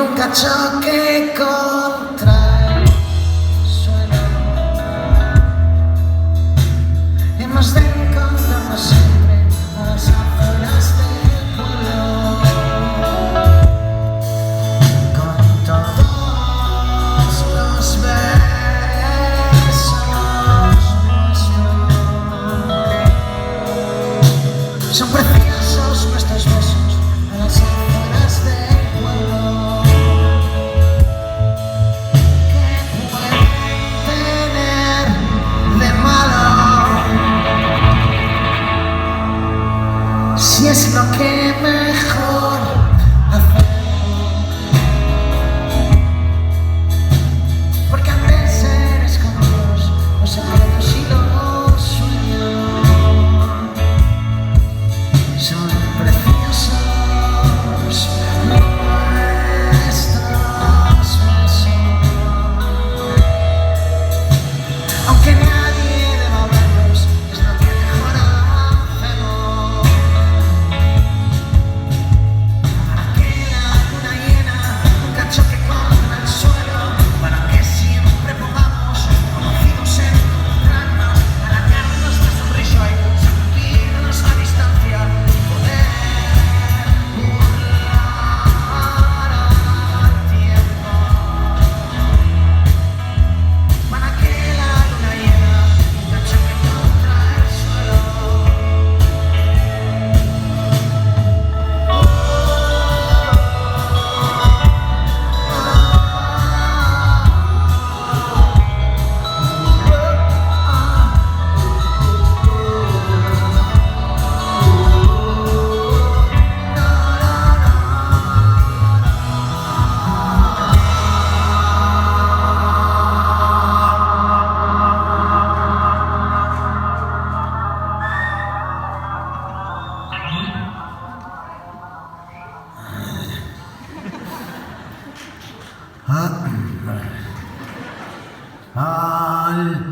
nunca choque contra el suelo. Hemos de encontrarnos siempre a las afueras del pueblo, con todos los besos nuestros. Son preciosos nuestros besos a las afueras del pueblo. ¿Qué pueden tener de malo? Si es lo que mejor hacemos. Porque han de ser escondidos los secretos y los sueños. Son preciosos nuestros besos, aunque nadie deba verlos, es lo que mejor hacemos. Para que la luna llena nunca choque contra el suelo, para que siempre podamos, conocidos, encontrarnos, alargarnos la sonrisa y sentirnos a distancia, poder burlar al tiempo. Para que la luna llena nunca choque contra el suelo. Al